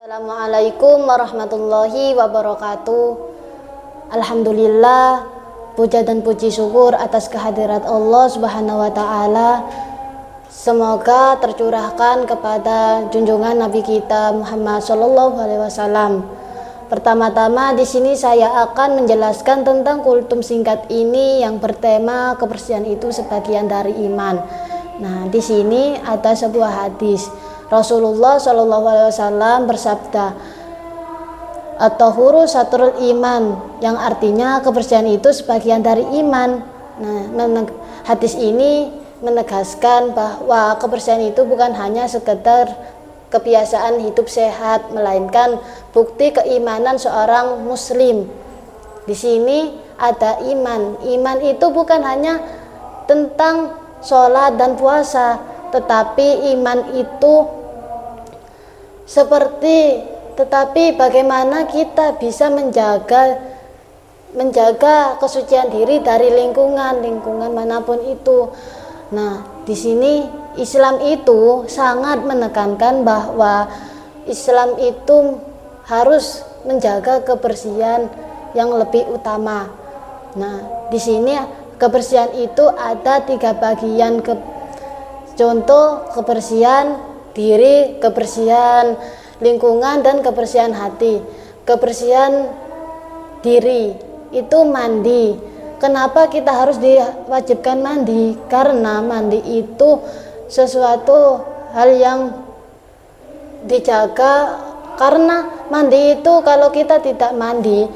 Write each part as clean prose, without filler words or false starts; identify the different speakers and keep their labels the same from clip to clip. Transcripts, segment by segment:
Speaker 1: Assalamualaikum warahmatullahi wabarakatuh. Alhamdulillah, puja dan puji syukur atas kehadirat Allah Subhanahu wa taala. Semoga tercurahkan kepada junjungan Nabi kita Muhammad sallallahu alaihi wasallam. Pertama-tama di sini saya akan menjelaskan tentang kultum singkat ini yang bertema kebersihan itu sebagian dari iman. Nah, di sini ada sebuah hadis. Rasulullah Shallallahu Alaihi Wasallam bersabda, "At-tahuru satrul iman," yang artinya kebersihan itu sebagian dari iman. Nah, hadis ini menegaskan bahwa kebersihan itu bukan hanya sekedar kebiasaan hidup sehat, melainkan bukti keimanan seorang muslim. Di sini ada iman. Iman itu bukan hanya tentang sholat dan puasa, tetapi iman itu tetapi bagaimana kita bisa menjaga kesucian diri dari lingkungan manapun itu. Nah, di sini Islam itu sangat menekankan bahwa Islam itu harus menjaga kebersihan yang lebih utama. Nah, di sini kebersihan itu ada 3 bagian. Contoh kebersihan diri, kebersihan lingkungan, dan kebersihan hati. Kebersihan diri itu mandi. Kenapa kita harus diwajibkan mandi? Karena mandi itu sesuatu hal yang dijaga. Karena mandi itu kalau kita tidak mandi,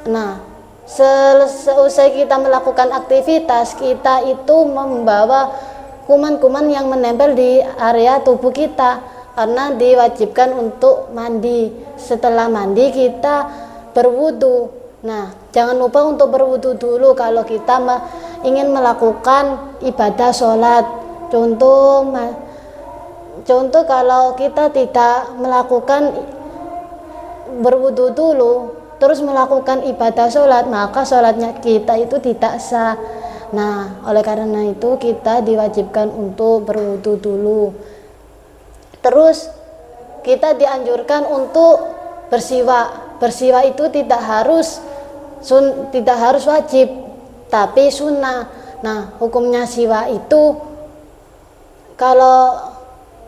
Speaker 1: nah selesai kita melakukan aktivitas, kita itu membawa kuman-kuman yang menempel di area tubuh kita, karena diwajibkan untuk mandi. Setelah mandi kita berwudu. Nah, jangan lupa untuk berwudu dulu kalau kita ingin melakukan ibadah sholat. Contoh kalau kita tidak melakukan berwudu dulu terus melakukan ibadah sholat, maka sholatnya kita itu tidak sah. Nah, oleh karena itu kita diwajibkan untuk berwudu dulu. Terus kita dianjurkan untuk bersiwak. Bersiwak itu tidak harus wajib, tapi sunnah. Nah, hukumnya siwak itu, kalau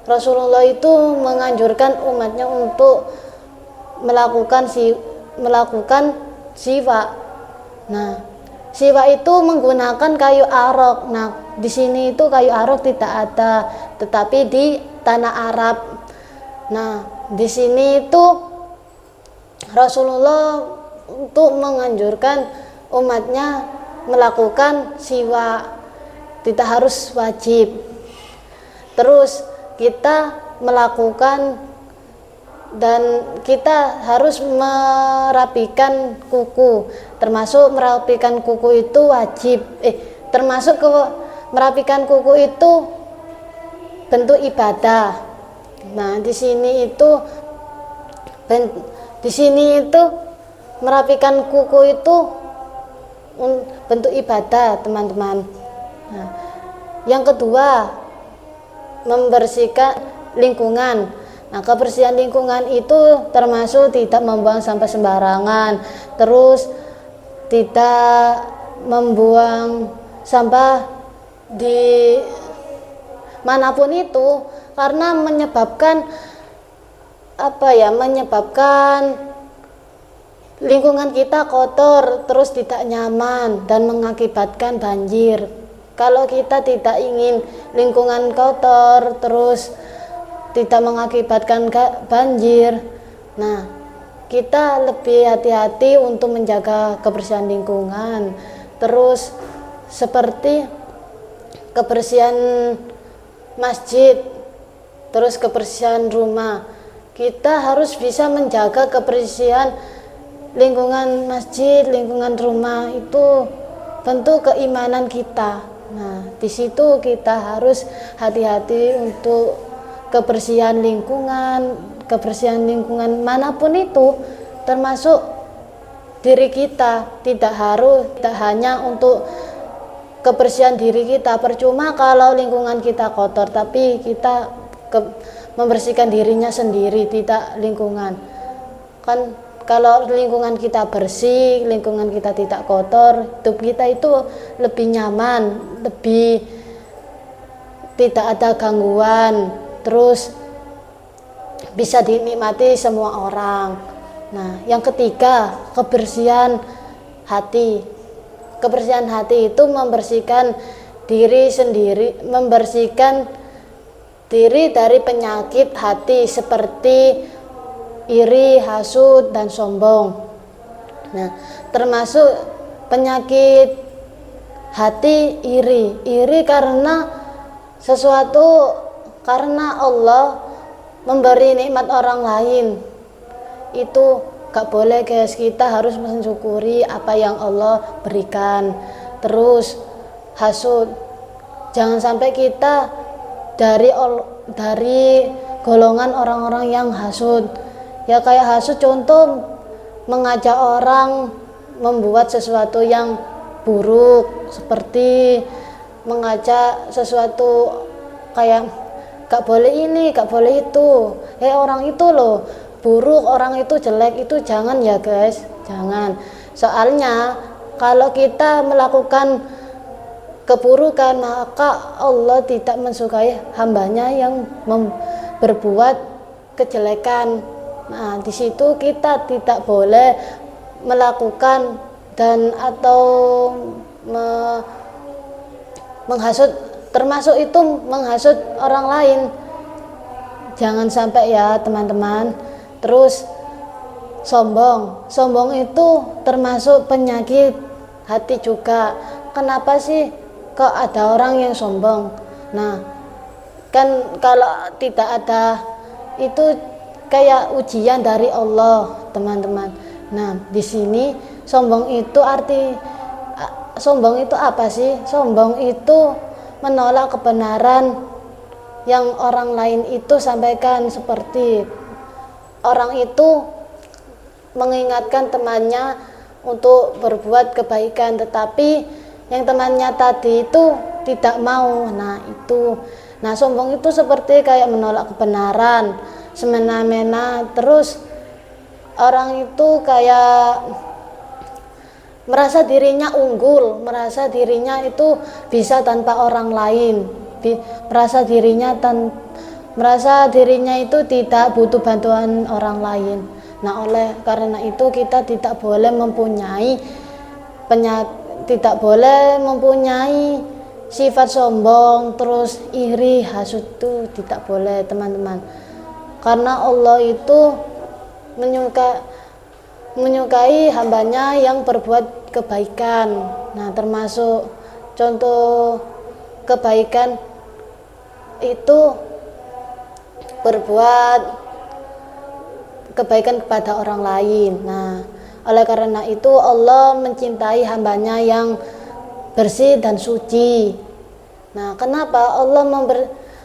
Speaker 1: Rasulullah itu menganjurkan umatnya untuk melakukan siwak. Nah, siwak itu menggunakan kayu arok. Nah, di sini itu kayu arok tidak ada, tetapi di tanah Arab. Nah, di sini itu Rasulullah untuk menganjurkan umatnya melakukan siwak, tidak harus wajib. Terus kita melakukan dan kita harus merapikan kuku, termasuk merapikan kuku itu wajib. Merapikan kuku itu bentuk ibadah. Nah, di sini itu merapikan kuku itu bentuk ibadah, teman-teman. Nah, yang kedua, membersihkan lingkungan. Nah, kebersihan lingkungan itu termasuk tidak membuang sampah sembarangan, terus tidak membuang sampah di manapun itu, karena menyebabkan lingkungan kita kotor, terus tidak nyaman dan mengakibatkan banjir. Kalau kita tidak ingin lingkungan kotor, terus tidak mengakibatkan banjir, nah kita lebih hati-hati untuk menjaga kebersihan lingkungan. Terus seperti kebersihan masjid, terus kebersihan rumah, kita harus bisa menjaga kebersihan lingkungan masjid, lingkungan rumah. Itu bentuk keimanan kita. Nah, di situ kita harus hati-hati untuk kebersihan lingkungan manapun itu, termasuk diri kita. Tidak hanya untuk kebersihan diri kita. Percuma kalau lingkungan kita kotor tapi kita membersihkan dirinya sendiri, tidak lingkungan. Kan kalau lingkungan kita bersih, lingkungan kita tidak kotor, hidup kita itu lebih nyaman, lebih tidak ada gangguan, terus bisa dinikmati semua orang. Nah, yang ketiga, kebersihan hati. Kebersihan hati itu membersihkan diri sendiri, membersihkan diri dari penyakit hati seperti iri, hasut, dan sombong. Nah, termasuk penyakit hati iri. Iri karena karena Allah memberi nikmat orang lain. Itu gak boleh guys, kita harus mensyukuri apa yang Allah berikan. Terus hasud, jangan sampai kita dari golongan orang-orang yang hasud. Ya kayak hasud contoh mengajak orang membuat sesuatu yang buruk, seperti mengajak sesuatu kayak gak boleh ini, gak boleh itu, orang itu loh buruk, orang itu jelek, itu jangan ya guys, jangan. Soalnya kalau kita melakukan keburukan, maka Allah tidak mensukai hambanya yang berbuat kejelekan. Nah, di situ kita tidak boleh melakukan dan atau menghasut, termasuk itu menghasut orang lain. Jangan sampai ya teman-teman. Terus sombong itu termasuk penyakit hati juga. Kenapa sih kok ada orang yang sombong? Nah, kan kalau tidak ada itu kayak ujian dari Allah, teman-teman. Nah, di sini sombong itu apa sih? Sombong itu menolak kebenaran yang orang lain itu sampaikan, seperti orang itu mengingatkan temannya untuk berbuat kebaikan, tetapi yang temannya tadi itu tidak mau. Nah, sombong itu seperti kayak menolak kebenaran, semena-mena. Terus orang itu kayak merasa dirinya unggul, merasa dirinya itu bisa tanpa orang lain, merasa dirinya itu tidak butuh bantuan orang lain. Nah, oleh karena itu kita tidak boleh mempunyai sifat sombong, terus iri, hasut, itu tidak boleh teman-teman. Karena Allah itu menyukai hambanya yang berbuat kebaikan. Nah, termasuk contoh kebaikan itu berbuat kebaikan kepada orang lain. Nah, oleh karena itu Allah mencintai hambanya yang bersih dan suci. Nah, kenapa Allah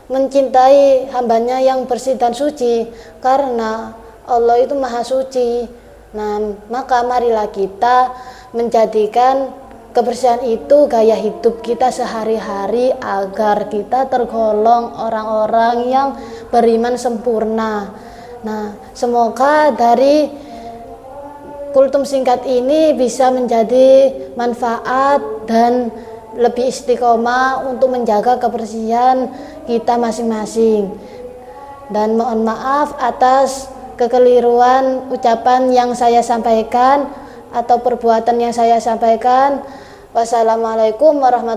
Speaker 1: mencintai hambanya yang bersih dan suci? Karena Allah itu maha suci. Nah, maka marilah kita menjadikan kebersihan itu gaya hidup kita sehari-hari agar kita tergolong orang-orang yang beriman sempurna. Nah, semoga dari kultum singkat ini bisa menjadi manfaat dan lebih istiqomah untuk menjaga kebersihan kita masing-masing. Dan mohon maaf atas kekeliruan ucapan yang saya sampaikan atau perbuatan yang saya sampaikan. Wassalamualaikum warahmatullahi wabarakatuh.